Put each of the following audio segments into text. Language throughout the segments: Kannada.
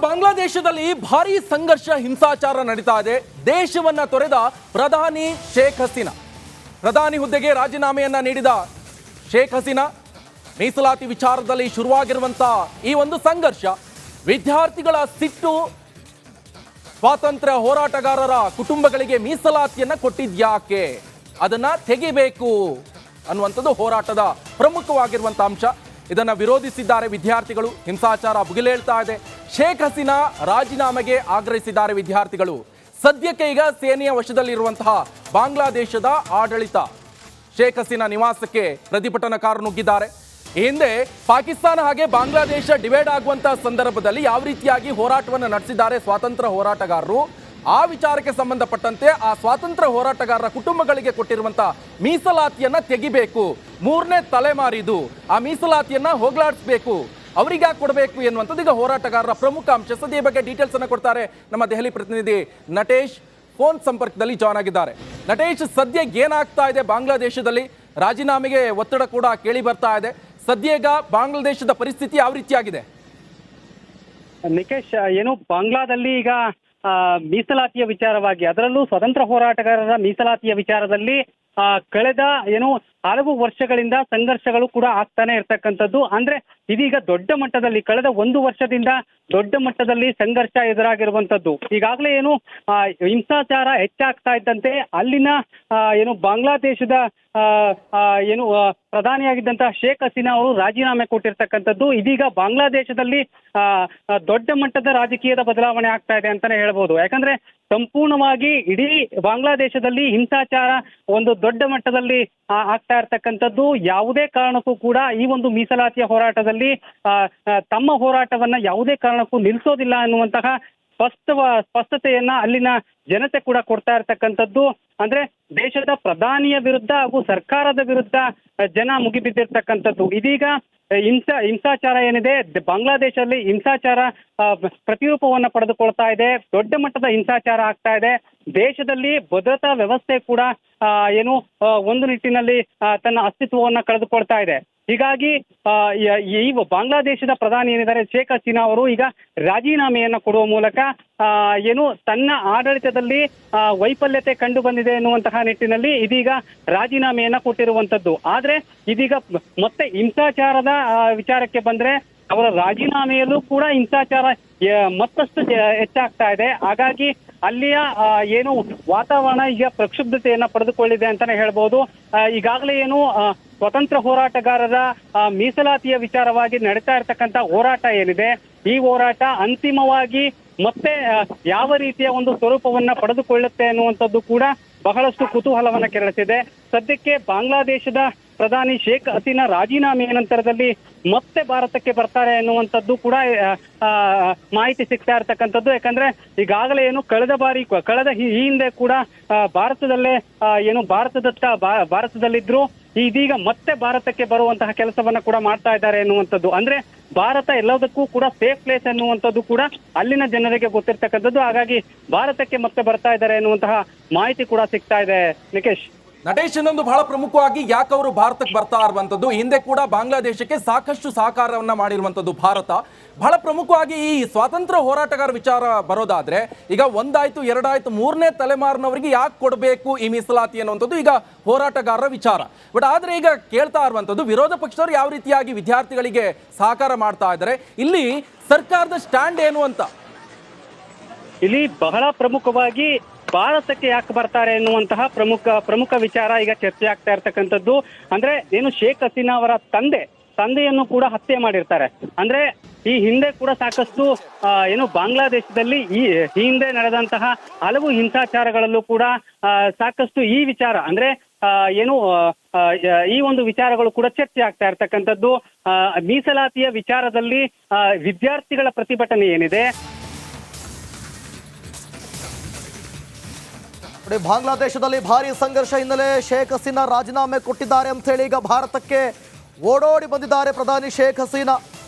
ಬಾಂಗ್ಲಾದೇಶದಲ್ಲಿ ಭಾರೀ ಸಂಘರ್ಷ ಹಿಂಸಾಚಾರ ನಡೀತಾ ಇದೆ. ದೇಶವನ್ನ ತೊರೆದ ಪ್ರಧಾನಿ ಶೇಖ್ ಹಸೀನಾ, ಪ್ರಧಾನಿ ಹುದ್ದೆಗೆ ರಾಜೀನಾಮೆಯನ್ನ ನೀಡಿದ ಶೇಖ್ ಹಸೀನಾ ಮೀಸಲಾತಿ ವಿಚಾರದಲ್ಲಿ ಶುರುವಾಗಿರುವಂತಹ ಈ ಒಂದು ಸಂಘರ್ಷ, ವಿದ್ಯಾರ್ಥಿಗಳ ಸಿಟ್ಟು, ಸ್ವಾತಂತ್ರ್ಯ ಹೋರಾಟಗಾರರ ಕುಟುಂಬಗಳಿಗೆ ಮೀಸಲಾತಿಯನ್ನ ಕೊಟ್ಟಿದ್ಯಾಕೆ, ಅದನ್ನ ತೆಗಿಬೇಕು ಅನ್ನುವಂಥದ್ದು ಹೋರಾಟದ ಪ್ರಮುಖವಾಗಿರುವಂತಹ ಅಂಶ. ಇದನ್ನ ವಿರೋಧಿಸಿದ್ದಾರೆ ವಿದ್ಯಾರ್ಥಿಗಳು. ಹಿಂಸಾಚಾರ ಭುಗಿಲೇಳ್ತಾ ಇದೆ. ಶೇಖ್ ಹಸೀನಾ ರಾಜೀನಾಮೆಗೆ ಆಗ್ರಹಿಸಿದ್ದಾರೆ ವಿದ್ಯಾರ್ಥಿಗಳು. ಸದ್ಯಕ್ಕೆ ಈಗ ಸೇನೆಯ ವಶದಲ್ಲಿರುವಂತಹ ಬಾಂಗ್ಲಾದೇಶದ ಆಡಳಿತ ಶೇಖ್ ಹಸೀನಾ ನಿವಾಸಕ್ಕೆ ಪ್ರತಿಭಟನಾಕಾರರು ನುಗ್ಗಿದ್ದಾರೆ. ಈ ಹಿಂದೆ ಪಾಕಿಸ್ತಾನ ಹಾಗೆ ಬಾಂಗ್ಲಾದೇಶ ಡಿವೈಡ್ ಆಗುವಂತಹ ಸಂದರ್ಭದಲ್ಲಿ ಯಾವ ರೀತಿಯಾಗಿ ಹೋರಾಟವನ್ನು ನಡೆಸಿದ್ದಾರೆ ಸ್ವಾತಂತ್ರ್ಯ ಹೋರಾಟಗಾರರು, ಆ ವಿಚಾರಕ್ಕೆ ಸಂಬಂಧಪಟ್ಟಂತೆ ಆ ಸ್ವಾತಂತ್ರ್ಯ ಹೋರಾಟಗಾರರ ಕುಟುಂಬಗಳಿಗೆ ಕೊಟ್ಟಿರುವಂತಹ ಮೀಸಲಾತಿಯನ್ನ ತೆಗಿಬೇಕು, ಮೂರನೇ ತಲೆಮಾರಿದು, ಆ ಮೀಸಲಾತಿಯನ್ನ ಹೋಗ್ಲಾಡಿಸಬೇಕು, ಅವರಿಗೆ ಕೊಡಬೇಕು ಎನ್ನುವಂಥದ್ದು ಈಗ ಹೋರಾಟಗಾರರ ಪ್ರಮುಖ ಅಂಶ. ಸದ್ಯ ಬಗ್ಗೆ ಡೀಟೇಲ್ಸ್ ಅನ್ನು ಕೊಡ್ತಾರೆ ನಮ್ಮ ದೆಹಲಿ ಪ್ರತಿನಿಧಿ ನಟೇಶ್, ಫೋನ್ ಸಂಪರ್ಕದಲ್ಲಿ ಜಾಯ್ನ್ ಆಗಿದ್ದಾರೆ. ನಟೇಶ್, ಸದ್ಯ ಏನಾಗ್ತಾ ಇದೆ ಬಾಂಗ್ಲಾದೇಶದಲ್ಲಿ? ರಾಜೀನಾಮೆಗೆ ಒತ್ತಡ ಕೂಡ ಕೇಳಿ ಬರ್ತಾ ಇದೆ. ಸದ್ಯ ಈಗ ಬಾಂಗ್ಲಾದೇಶದ ಪರಿಸ್ಥಿತಿ ಯಾವ ರೀತಿಯಾಗಿದೆ? ನಿಕೇಶ್, ಬಾಂಗ್ಲಾದಲ್ಲಿ ಈಗ ಮೀಸಲಾತಿಯ ವಿಚಾರವಾಗಿ, ಅದರಲ್ಲೂ ಸ್ವತಂತ್ರ ಹೋರಾಟಗಾರರ ಮೀಸಲಾತಿಯ ವಿಚಾರದಲ್ಲಿ ಕಳೆದ ಹಲವು ವರ್ಷಗಳಿಂದ ಸಂಘರ್ಷಗಳು ಕೂಡ ಆಗ್ತಾನೆ ಇರ್ತಕ್ಕಂಥದ್ದು. ಅಂದ್ರೆ ಇದೀಗ ದೊಡ್ಡ ಮಟ್ಟದಲ್ಲಿ ಕಳೆದ ಒಂದು ವರ್ಷದಿಂದ ದೊಡ್ಡ ಮಟ್ಟದಲ್ಲಿ ಸಂಘರ್ಷ ಎದುರಾಗಿರುವಂತದ್ದು. ಈಗಾಗಲೇ ಹಿಂಸಾಚಾರ ಹೆಚ್ಚಾಗ್ತಾ ಇದ್ದಂತೆ ಅಲ್ಲಿನ ಬಾಂಗ್ಲಾದೇಶದ ಪ್ರಧಾನಿಯಾಗಿದ್ದಂತಹ ಶೇಖ್ ಹಸೀನಾ ಅವರು ರಾಜೀನಾಮೆ ಕೊಟ್ಟಿರ್ತಕ್ಕಂಥದ್ದು. ಇದೀಗ ಬಾಂಗ್ಲಾದೇಶದಲ್ಲಿ ದೊಡ್ಡ ಮಟ್ಟದ ರಾಜಕೀಯದ ಬದಲಾವಣೆ ಆಗ್ತಾ ಇದೆ ಅಂತಾನೆ ಹೇಳ್ಬೋದು. ಯಾಕಂದ್ರೆ ಸಂಪೂರ್ಣವಾಗಿ ಇಡೀ ಬಾಂಗ್ಲಾದೇಶದಲ್ಲಿ ಹಿಂಸಾಚಾರ ಒಂದು ದೊಡ್ಡ ಮಟ್ಟದಲ್ಲಿ ಆಗ್ತಾ ಇರ್ತಕ್ಕಂಥದ್ದು. ಯಾವುದೇ ಕಾರಣಕ್ಕೂ ಕೂಡ ಈ ಒಂದು ಮೀಸಲಾತಿಯ ಹೋರಾಟದಲ್ಲಿ ತಮ್ಮ ಹೋರಾಟವನ್ನ ಯಾವುದೇ ಕಾರಣಕ್ಕೂ ನಿಲ್ಲಿಸೋದಿಲ್ಲ ಅನ್ನುವಂತಹ ಸ್ಪಷ್ಟತೆಯನ್ನ ಅಲ್ಲಿನ ಜನತೆ ಕೂಡ ಕೊಡ್ತಾ ಇರ್ತಕ್ಕಂಥದ್ದು. ಅಂದ್ರೆ ದೇಶದ ಪ್ರಧಾನಿಯ ವಿರುದ್ಧ ಹಾಗೂ ಸರ್ಕಾರದ ವಿರುದ್ಧ ಜನ ಮುಗಿಬಿದ್ದಿರ್ತಕ್ಕಂಥದ್ದು. ಇದೀಗ ಹಿಂಸಾಚಾರ ಏನಿದೆ ಬಾಂಗ್ಲಾದೇಶದಲ್ಲಿ, ಹಿಂಸಾಚಾರ ಪ್ರತಿರೂಪವನ್ನ ಪಡೆದುಕೊಳ್ತಾ ಇದೆ. ದೊಡ್ಡ ಮಟ್ಟದ ಹಿಂಸಾಚಾರ ಆಗ್ತಾ ಇದೆ. ದೇಶದಲ್ಲಿ ಭದ್ರತಾ ವ್ಯವಸ್ಥೆ ಕೂಡ ಒಂದು ನಿಟ್ಟಿನಲ್ಲಿ ತನ್ನ ಅಸ್ತಿತ್ವವನ್ನ ಕಳೆದುಕೊಳ್ತಾ ಇದೆ. ಹೀಗಾಗಿ ಈ ಬಾಂಗ್ಲಾದೇಶದ ಪ್ರಧಾನಿ ಏನಿದ್ದಾರೆ ಶೇಖ್ ಹಸೀನಾ ಅವರು ಈಗ ರಾಜೀನಾಮೆಯನ್ನ ಕೊಡುವ ಮೂಲಕ ತನ್ನ ಆಡಳಿತದಲ್ಲಿ ವೈಫಲ್ಯತೆ ಕಂಡು ಬಂದಿದೆ ಎನ್ನುವಂತಹ ನಿಟ್ಟಿನಲ್ಲಿ ಇದೀಗ ರಾಜೀನಾಮೆಯನ್ನ ಕೊಟ್ಟಿರುವಂತದ್ದು. ಆದ್ರೆ ಇದೀಗ ಮತ್ತೆ ಹಿಂಸಾಚಾರದ ವಿಚಾರಕ್ಕೆ ಬಂದ್ರೆ ಅವರ ರಾಜೀನಾಮೆಯಲ್ಲೂ ಕೂಡ ಹಿಂಸಾಚಾರ ಮತ್ತಷ್ಟು ಹೆಚ್ಚಾಗ್ತಾ ಇದೆ. ಹಾಗಾಗಿ ಅಲ್ಲಿಯ ವಾತಾವರಣ ಈಗ ಪ್ರಕ್ಷುಬ್ಧತೆಯನ್ನ ಪಡೆದುಕೊಳ್ಳಿದೆ ಅಂತಾನೆ ಹೇಳ್ಬೋದು. ಈಗಾಗಲೇ ಸ್ವತಂತ್ರ ಹೋರಾಟಗಾರರ ಮೀಸಲಾತಿಯ ವಿಚಾರವಾಗಿ ನಡೀತಾ ಇರ್ತಕ್ಕಂಥ ಹೋರಾಟ ಏನಿದೆ, ಈ ಹೋರಾಟ ಅಂತಿಮವಾಗಿ ಮತ್ತೆ ಯಾವ ರೀತಿಯ ಒಂದು ಸ್ವರೂಪವನ್ನ ಪಡೆದುಕೊಳ್ಳುತ್ತೆ ಅನ್ನುವಂಥದ್ದು ಕೂಡ ಬಹಳಷ್ಟು ಕುತೂಹಲವನ್ನ ಕೆರಳಿಸಿದೆ. ಸದ್ಯಕ್ಕೆ ಬಾಂಗ್ಲಾದೇಶದ ಪ್ರಧಾನಿ ಶೇಖ್ ಹಸೀನಾ ರಾಜೀನಾಮೆಯ ನಂತರದಲ್ಲಿ ಮತ್ತೆ ಭಾರತಕ್ಕೆ ಬರ್ತಾರೆ ಅನ್ನುವಂಥದ್ದು ಕೂಡ ಮಾಹಿತಿ ಸಿಗ್ತಾ ಇರ್ತಕ್ಕಂಥದ್ದು. ಯಾಕಂದ್ರೆ ಈಗಾಗಲೇ ಕಳೆದ ಈ ಹಿಂದೆ ಕೂಡ ಭಾರತದಲ್ಲೇ ಭಾರತದಲ್ಲಿದ್ರು, ಇದೀಗ ಮತ್ತೆ ಭಾರತಕ್ಕೆ ಬರುವಂತಹ ಕೆಲಸವನ್ನ ಕೂಡ ಮಾಡ್ತಾ ಇದ್ದಾರೆ ಎನ್ನುವಂಥದ್ದು. ಅಂದ್ರೆ ಭಾರತ ಎಲ್ಲದಕ್ಕೂ ಕೂಡ ಸೇಫ್ ಪ್ಲೇಸ್ ಎನ್ನುವಂಥದ್ದು ಕೂಡ ಅಲ್ಲಿನ ಜನರಿಗೆ ಗೊತ್ತಿರ್ತಕ್ಕಂಥದ್ದು. ಹಾಗಾಗಿ ಭಾರತಕ್ಕೆ ಮತ್ತೆ ಬರ್ತಾ ಇದ್ದಾರೆ ಎನ್ನುವಂತಹ ಮಾಹಿತಿ ಕೂಡ ಸಿಗ್ತಾ ಇದೆ. ನಿಕೇಶ್, ಇನ್ನೊಂದು ಬಹಳ ಪ್ರಮುಖವಾಗಿ ಯಾಕೆ ಅವರು ಭಾರತಕ್ಕೆ ಬರ್ತಾ ಇರುವಂತದ್ದು, ಹಿಂದೆ ಕೂಡ ಬಾಂಗ್ಲಾದೇಶಕ್ಕೆ ಸಾಕಷ್ಟು ಸಹಕಾರವನ್ನ ಮಾಡಿರುವಂತದ್ದು ಭಾರತ. ಬಹಳ ಪ್ರಮುಖವಾಗಿ ಈ ಸ್ವಾತಂತ್ರ್ಯ ಹೋರಾಟಗಾರ ವಿಚಾರ ಬರೋದಾದ್ರೆ ಈಗ ಒಂದಾಯ್ತು, ಎರಡಾಯ್ತು, ಮೂರನೇ ತಲೆಮಾರಿನವರಿಗೆ ಯಾಕೆ ಕೊಡಬೇಕು ಈ ಮೀಸಲಾತಿ ಅನ್ನುವಂಥದ್ದು ಈಗ ಹೋರಾಟಗಾರರ ವಿಚಾರ. ಬಟ್ ಆದ್ರೆ ಈಗ ಕೇಳ್ತಾ ಇರುವಂತದ್ದು ವಿರೋಧ ಪಕ್ಷದವರು ಯಾವ ರೀತಿಯಾಗಿ ವಿದ್ಯಾರ್ಥಿಗಳಿಗೆ ಸಹಕಾರ ಮಾಡ್ತಾ ಇದ್ದಾರೆ, ಇಲ್ಲಿ ಸರ್ಕಾರದ ಸ್ಟ್ಯಾಂಡ್ ಏನು ಅಂತ. ಇಲ್ಲಿ ಬಹಳ ಪ್ರಮುಖವಾಗಿ ಭಾರತಕ್ಕೆ ಯಾಕೆ ಬರ್ತಾರೆ ಎನ್ನುವಂತಹ ಪ್ರಮುಖ ವಿಚಾರ ಈಗ ಚರ್ಚೆ ಆಗ್ತಾ ಇರ್ತಕ್ಕಂಥದ್ದು. ಅಂದ್ರೆ ಶೇಖ್ ಹಸೀನಾ ಅವರ ತಂದೆಯನ್ನು ಕೂಡ ಹತ್ಯೆ ಮಾಡಿರ್ತಾರೆ. ಅಂದ್ರೆ ಈ ಹಿಂದೆ ಕೂಡ ಸಾಕಷ್ಟು ಬಾಂಗ್ಲಾದೇಶದಲ್ಲಿ ಈ ಹಿಂದೆ ನಡೆದಂತಹ ಹಲವು ಹಿಂಸಾಚಾರಗಳಲ್ಲೂ ಕೂಡ ಸಾಕಷ್ಟು ಈ ವಿಚಾರ ಅಂದ್ರೆ ಈ ಒಂದು ವಿಚಾರಗಳು ಕೂಡ ಚರ್ಚೆ ಆಗ್ತಾ ಇರ್ತಕ್ಕಂಥದ್ದು. ಮೀಸಲಾತಿಯ ವಿಚಾರದಲ್ಲಿ ವಿದ್ಯಾರ್ಥಿಗಳ ಪ್ರತಿಭಟನೆ ಏನಿದೆ, ಬಾಂಗ್ಲಾದೇಶದಲ್ಲಿ ಭಾರಿ ಸಂಘರ್ಷ ಹಿನ್ನೆಲೆ ಶೇಖ್ ಹಸೀನಾ ರಾಜೀನಾಮೆ ಕೊಟ್ಟಿದ್ದಾರೆ ಅಂತ ಹೇಳಿ ಈಗ ಭಾರತಕ್ಕೆ ಓಡೋಡಿ ಬಂದಿದ್ದಾರೆ ಪ್ರಧಾನಿ ಶೇಖ್ ಹಸೀನಾ.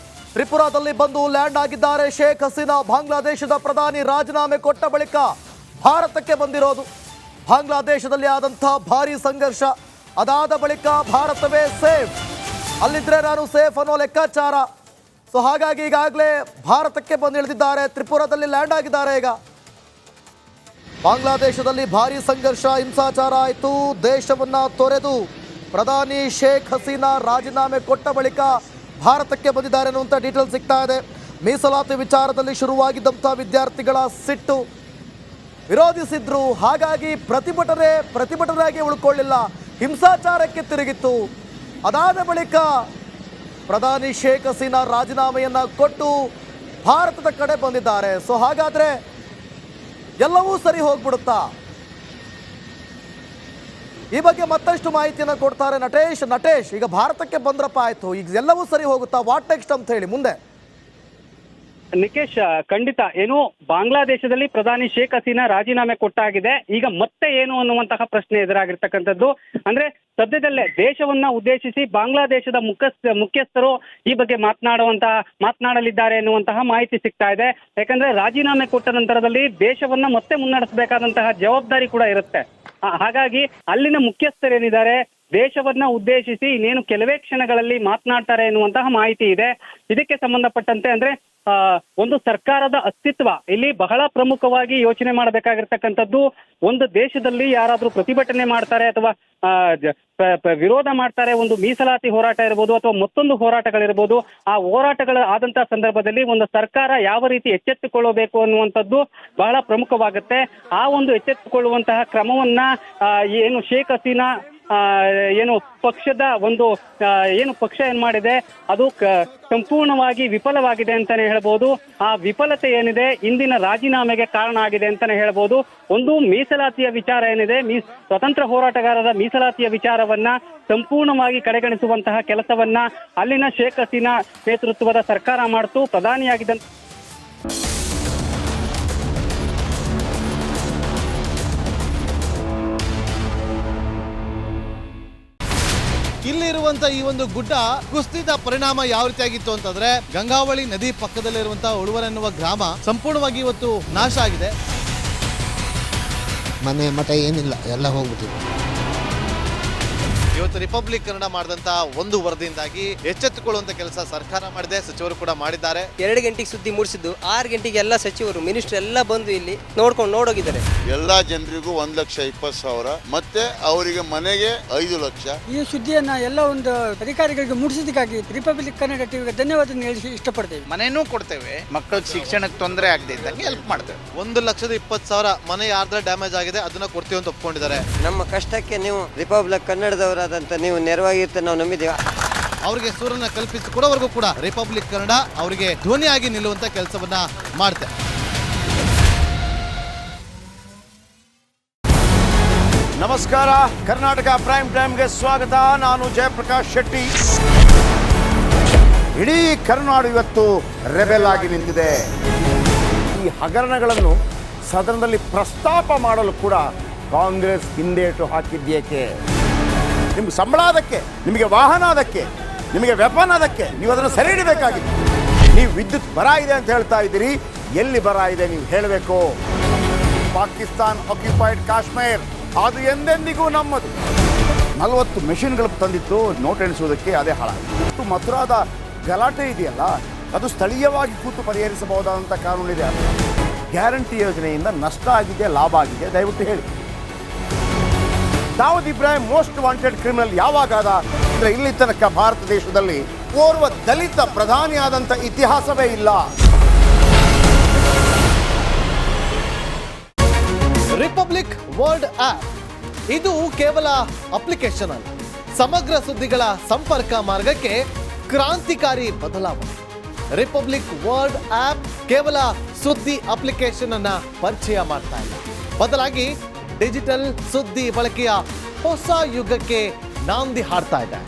ತ್ರಿಪುರಾದಲ್ಲಿ ಬಂದು ಲ್ಯಾಂಡ್ ಆಗಿದ್ದಾರೆ ಶೇಖ್ ಹಸೀನಾ. ಬಾಂಗ್ಲಾದೇಶದ ಪ್ರಧಾನಿ ರಾಜೀನಾಮೆ ಕೊಟ್ಟ ಬಳಿಕ ಭಾರತಕ್ಕೆ ಬಂದಿರೋದು. ಬಾಂಗ್ಲಾದೇಶದಲ್ಲಿ ಆದಂತಹ ಭಾರಿ ಸಂಘರ್ಷ ಅದಾದ ಬಳಿಕ ಭಾರತವೇ ಸೇಫ್, ಅಲ್ಲಿದ್ರೆ ನಾನು ಸೇಫ್ ಅನ್ನೋ ಲೆಕ್ಕಾಚಾರ. ಸೊ ಹಾಗಾಗಿ ಈಗಾಗಲೇ ಭಾರತಕ್ಕೆ ಬಂದು ಇಳಿದಿದ್ದಾರೆ, ತ್ರಿಪುರಾದಲ್ಲಿ ಲ್ಯಾಂಡ್ ಆಗಿದ್ದಾರೆ. ಈಗ ಬಾಂಗ್ಲಾದೇಶದಲ್ಲಿ ಭಾರಿ ಸಂಘರ್ಷ, ಹಿಂಸಾಚಾರ ಆಯಿತು. ದೇಶವನ್ನ ತೊರೆದು ಪ್ರಧಾನಿ ಶೇಖ್ ಹಸೀನಾ ರಾಜೀನಾಮೆ ಕೊಟ್ಟ ಬಳಿಕ ಭಾರತಕ್ಕೆ ಬಂದಿದ್ದಾರೆ ಅನ್ನುವಂಥ ಡೀಟೇಲ್ ಸಿಗ್ತಾ ಇದೆ. ಮೀಸಲಾತಿ ವಿಚಾರದಲ್ಲಿ ಶುರುವಾಗಿದ್ದಂಥ ವಿದ್ಯಾರ್ಥಿಗಳ ಸಿಟ್ಟು ವಿರೋಧಿಸಿದ್ರು, ಹಾಗಾಗಿ ಪ್ರತಿಭಟನೆಯಾಗಿ ಉಳ್ಕೊಳ್ಳಿಲ್ಲ, ಹಿಂಸಾಚಾರಕ್ಕೆ ತಿರುಗಿತ್ತು. ಅದಾದ ಬಳಿಕ ಪ್ರಧಾನಿ ಶೇಖ್ ಹಸೀನಾ ರಾಜೀನಾಮೆಯನ್ನ ಕೊಟ್ಟು ಭಾರತದ ಕಡೆ ಬಂದಿದ್ದಾರೆ. ಸೊ ಹಾಗಾದ್ರೆ ಎಲ್ಲವೂ ಸರಿ ಹೋಗ್ಬಿಡುತ್ತಾ? ಈ ಬಗ್ಗೆ ಮತ್ತಷ್ಟು ಮಾಹಿತಿಯನ್ನು ಕೊಡ್ತಾರೆ ನಟೇಶ್. ಈಗ ಭಾರತಕ್ಕೆ ಬಂದ್ರಪ್ಪ ಆಯ್ತು, ಈಗ ಎಲ್ಲವೂ ಸರಿ ಹೋಗುತ್ತಾ, ವಾಟ್ ನೆಕ್ಸ್ಟ್ ಅಂತ ಹೇಳಿ ಮುಂದೆ? ನಿಕೇಶ್, ಖಂಡಿತ ಏನು ಬಾಂಗ್ಲಾದೇಶದಲ್ಲಿ ಪ್ರಧಾನಿ ಶೇಖ್ ಹಸೀನಾ ರಾಜೀನಾಮೆ ಕೊಟ್ಟಾಗಿದೆ. ಈಗ ಮತ್ತೆ ಏನು ಅನ್ನುವಂತಹ ಪ್ರಶ್ನೆ ಎದುರಾಗಿರ್ತಕ್ಕಂಥದ್ದು. ಅಂದ್ರೆ ಸದ್ಯದಲ್ಲೇ ದೇಶವನ್ನ ಉದ್ದೇಶಿಸಿ ಬಾಂಗ್ಲಾದೇಶದ ಮುಖ್ಯಸ್ಥರು ಈ ಬಗ್ಗೆ ಮಾತನಾಡಲಿದ್ದಾರೆ ಎನ್ನುವಂತಹ ಮಾಹಿತಿ ಸಿಗ್ತಾ ಇದೆ. ಯಾಕಂದ್ರೆ ರಾಜೀನಾಮೆ ಕೊಟ್ಟ ನಂತರದಲ್ಲಿ ದೇಶವನ್ನ ಮತ್ತೆ ಮುನ್ನಡೆಸಬೇಕಾದಂತಹ ಜವಾಬ್ದಾರಿ ಕೂಡ ಇರುತ್ತೆ. ಹಾಗಾಗಿ ಅಲ್ಲಿನ ಮುಖ್ಯಸ್ಥರೇನಿದ್ದಾರೆ ದೇಶವನ್ನ ಉದ್ದೇಶಿಸಿ ಇನ್ನೇನು ಕೆಲವೇ ಕ್ಷಣಗಳಲ್ಲಿ ಮಾತನಾಡ್ತಾರೆ ಎನ್ನುವಂತಹ ಮಾಹಿತಿ ಇದೆ. ಇದಕ್ಕೆ ಸಂಬಂಧಪಟ್ಟಂತೆ ಅಂದ್ರೆ ಒಂದು ಸರ್ಕಾರದ ಅಸ್ತಿತ್ವ ಇಲ್ಲಿ ಬಹಳ ಪ್ರಮುಖವಾಗಿ ಯೋಚನೆ ಮಾಡಬೇಕಾಗಿರ್ತಕ್ಕಂಥದ್ದು. ಒಂದು ದೇಶದಲ್ಲಿ ಯಾರಾದ್ರೂ ಪ್ರತಿಭಟನೆ ಮಾಡ್ತಾರೆ ಅಥವಾ ವಿರೋಧ ಮಾಡ್ತಾರೆ, ಒಂದು ಮೀಸಲಾತಿ ಹೋರಾಟ ಇರ್ಬೋದು ಅಥವಾ ಮತ್ತೊಂದು ಹೋರಾಟಗಳಿರ್ಬೋದು, ಆ ಹೋರಾಟಗಳ ಆದಂತಹ ಸಂದರ್ಭದಲ್ಲಿ ಒಂದು ಸರ್ಕಾರ ಯಾವ ರೀತಿ ಎಚ್ಚೆತ್ತುಕೊಳ್ಳಬೇಕು ಅನ್ನುವಂಥದ್ದು ಬಹಳ ಪ್ರಮುಖವಾಗುತ್ತೆ. ಆ ಒಂದು ಎಚ್ಚೆತ್ತುಕೊಳ್ಳುವಂತಹ ಕ್ರಮವನ್ನ ಏನು ಶೇಖ್ ಹಸೀನಾ ಏನು ಪಕ್ಷದ ಒಂದು ಏನು ಪಕ್ಷ ಏನ್ ಮಾಡಿದೆ ಅದು ಸಂಪೂರ್ಣವಾಗಿ ವಿಫಲವಾಗಿದೆ ಅಂತಾನೆ ಹೇಳ್ಬೋದು. ಆ ವಿಫಲತೆ ಏನಿದೆ ಇಂದಿನ ರಾಜೀನಾಮೆಗೆ ಕಾರಣ ಆಗಿದೆ ಅಂತಾನೆ ಹೇಳ್ಬೋದು. ಒಂದು ಮೀಸಲಾತಿಯ ವಿಚಾರ ಏನಿದೆ, ಸ್ವತಂತ್ರ ಹೋರಾಟಗಾರರ ಮೀಸಲಾತಿಯ ವಿಚಾರವನ್ನ ಸಂಪೂರ್ಣವಾಗಿ ಕಡೆಗಣಿಸುವಂತಹ ಕೆಲಸವನ್ನ ಅಲ್ಲಿನ ಶೇಖ್ ಹಸೀನಾ ನೇತೃತ್ವದ ಸರ್ಕಾರ ಮಾಡ್ತು. ಪ್ರಧಾನಿಯಾಗಿದ್ದಂತ ಇಲ್ಲಿರುವಂತ ಈ ಒಂದು ಗುಡ್ಡ ಕುಸಿದ ಪರಿಣಾಮ ಯಾವ ರೀತಿಯಾಗಿತ್ತು ಅಂತಂದ್ರೆ ಗಂಗಾವಳಿ ನದಿ ಪಕ್ಕದಲ್ಲಿರುವಂತಹ ಉಳುವರ್ ಎನ್ನುವ ಗ್ರಾಮ ಸಂಪೂರ್ಣವಾಗಿ ಇವತ್ತು ನಾಶ ಆಗಿದೆ. ಮನೆ ಮಠ ಏನಿಲ್ಲ, ಎಲ್ಲ ಹೋಗ್ಬಿಟ್ಟಿದೆ. ಇವತ್ತು ರಿಪಬ್ಲಿಕ್ ಕನ್ನಡ ಮಾಡಿದಂತಹ ಒಂದು ವರದಿಯಿಂದಾಗಿ ಎಚ್ಚೆತ್ತುಕೊಳ್ಳುವಂತ ಕೆಲಸ ಸರ್ಕಾರ ಮಾಡಿದೆ, ಸಚಿವರು ಕೂಡ ಮಾಡಿದ್ದಾರೆ. 2 ಗಂಟೆಗೆ ಸುದ್ದಿ ಮೂಡಿಸಿದ್ದು 6 ಗಂಟೆಗೆ ಎಲ್ಲ ಸಚಿವರು ಮಿನಿಸ್ಟರ್ ಎಲ್ಲ ಬಂದು ಇಲ್ಲಿ ನೋಡೋಗಿದ್ದಾರೆ. ಎಲ್ಲಾ ಜನರಿಗೂ 1,20,000 ಮತ್ತೆ ಅವರಿಗೆ ಮನೆಗೆ 5 ಲಕ್ಷ. ಈ ಸುದ್ದಿಯನ್ನ ಎಲ್ಲ ಒಂದು ಅಧಿಕಾರಿಗಳಿಗೆ ಮೂಡಿಸಿದ್ದಕ್ಕಾಗಿ ರಿಪಬ್ಲಿಕ್ ಕನ್ನಡ ಟಿವಿಗೆ ಧನ್ಯವಾದ ಹೇಳಿ ಇಷ್ಟಪಡ್ತೇವೆ. ಮನೆನೂ ಕೊಡ್ತೇವೆ, ಮಕ್ಕಳ ಶಿಕ್ಷಣಕ್ಕೆ ತೊಂದರೆ ಆಗದೆ ಇದ್ದಂಗೆ ಹೆಲ್ಪ್ ಮಾಡ್ತೇವೆ. 1,20,000 ಮನೆ ಯಾರ್ದ್ರ ಡ್ಯಾಮೇಜ್ ಆಗಿದೆ ಅದನ್ನ ಕೊಡ್ತೀವಿ ಅಂತ ಒಪ್ಕೊಂಡಿದ್ದಾರೆ. ನಮ್ಮ ಕಷ್ಟಕ್ಕೆ ನೀವು ರಿಪಬ್ಲಿಕ್ ಕನ್ನಡದವರಾದಂತ ನೀವು ನೆರವಾಗಿರ್ತ ನಾವು ನಂಬಿದ್ದೀವಿ. ಅವರಿಗೆ ಸೂರನ್ನ ಕಲ್ಪಿಸಿಕೊಡೋವರೆಗೂ ಕೂಡ ರಿಪಬ್ಲಿಕ್ ಕನ್ನಡ ಅವರಿಗೆ ಧ್ವನಿಯಾಗಿ ನಿಲ್ಲುವಂತ ಕೆಲಸವನ್ನ ಮಾಡ್ತಾರೆ. ನಮಸ್ಕಾರ, ಕರ್ನಾಟಕ ಪ್ರೈಮ್ ಟೈಮ್ಗೆ ಸ್ವಾಗತ. ನಾನು ಜಯಪ್ರಕಾಶ್ ಶೆಟ್ಟಿ. ಇಡೀ ಕರ್ನಾಡು ಇವತ್ತು ರೆಬೆಲ್ ಆಗಿ ನಿಂತಿದೆ. ಈ ಹಗರಣಗಳನ್ನು ಸದನದಲ್ಲಿ ಪ್ರಸ್ತಾಪ ಮಾಡಲು ಕೂಡ ಕಾಂಗ್ರೆಸ್ ಹಿಂದೇಟು ಹಾಕಿದ್ದೇಕೆ? ನಿಮ್ಗೆ ಸಂಬಳ ಅದಕ್ಕೆ, ನಿಮಗೆ ವಾಹನ ಅದಕ್ಕೆ, ನಿಮಗೆ ವೆಪನ್ ಅದಕ್ಕೆ, ನೀವು ಅದನ್ನು ಸೆರೆ ಹಿಡಬೇಕಾಗಿತ್ತು. ನೀವು ವಿದ್ಯುತ್ ಬರ ಇದೆ ಅಂತ ಹೇಳ್ತಾ ಇದ್ದೀರಿ, ಎಲ್ಲಿ ಬರ ಇದೆ ನೀವು ಹೇಳಬೇಕು. ಪಾಕಿಸ್ತಾನ್ ಆಕ್ಯುಪೈಡ್ ಕಾಶ್ಮೀರ್ ಅದು ಎಂದೆಂದಿಗೂ ನಮ್ಮದು. 40 ಮೆಷಿನ್ಗಳು ತಂದಿತ್ತು ನೋಟ್ ಎಣಿಸುವುದಕ್ಕೆ, ಅದೇ ಹಾಳಾಗಿದೆ. ಮಥುರಾದ ಗಲಾಟೆ ಇದೆಯಲ್ಲ, ಅದು ಸ್ಥಳೀಯವಾಗಿ ಕೂತು ಪರಿಹರಿಸಬಹುದಾದಂಥ ಕಾನೂನಿದೆ. ಗ್ಯಾರಂಟಿ ಯೋಜನೆಯಿಂದ ನಷ್ಟ ಆಗಿದೆ, ಲಾಭ ಆಗಿದೆ, ದಯವಿಟ್ಟು ಹೇಳಿ. Dawood Ibrahim most wanted criminal ಯಾವಾಗಾದ ಅಂದರೆ ಇಲ್ಲಿ ತನಕ ಭಾರತ ದೇಶದಲ್ಲಿ ಓರ್ವ ದಲಿತ ಪ್ರಧಾನಿಯಾದಂಥ ಇತಿಹಾಸವೇ ಇಲ್ಲ. ರಿಪಬ್ಲಿಕ್ ವರ್ಲ್ಡ್ ಆಪ್ ಇದು ಕೇವಲ ಅಪ್ಲಿಕೇಶನ್ ಅಲ್ಲ, ಸಮಗ್ರ ಸುದ್ದಿಗಳ ಸಂಪರ್ಕ ಮಾರ್ಗಕ್ಕೆ ಕ್ರಾಂತಿಕಾರಿ ಬದಲಾವಣೆ. ರಿಪಬ್ಲಿಕ್ ವರ್ಲ್ಡ್ ಆಪ್ ಕೇವಲ ಸುದ್ದಿ ಅಪ್ಲಿಕೇಶನ್ ಅನ್ನ ಪರಿಚಯ ಮಾಡ್ತಾ ಇಲ್ಲ, ಬದಲಾಗಿ ಡಿಜಿಟಲ್ ಸುದ್ದಿ ಬಳಕೆಯ ಹೊಸ ಯುಗಕ್ಕೆ ನಾಂದಿ ಹಾಡ್ತಾ ಇದೆ.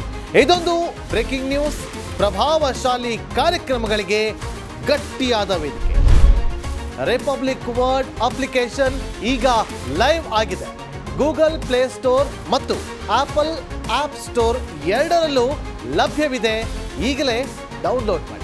ಇದೊಂದು ಬ್ರೇಕಿಂಗ್ ನ್ಯೂಸ್, ಪ್ರಭಾವಶಾಲಿ ಕಾರ್ಯಕ್ರಮಗಳಿಗೆ ಗಟ್ಟಿಯಾದ ವೇದಿಕೆ. ರಿಪಬ್ಲಿಕ್ ವರ್ಲ್ಡ್ ಅಪ್ಲಿಕೇಶನ್ ಈಗ ಲೈವ್ ಆಗಿದೆ. ಗೂಗಲ್ ಪ್ಲೇ ಸ್ಟೋರ್ ಮತ್ತು ಆಪಲ್ ಆಪ್ ಸ್ಟೋರ್ ಎರಡರಲ್ಲೂ ಲಭ್ಯವಿದೆ. ಈಗಲೇ ಡೌನ್ಲೋಡ್ ಮಾಡಿ.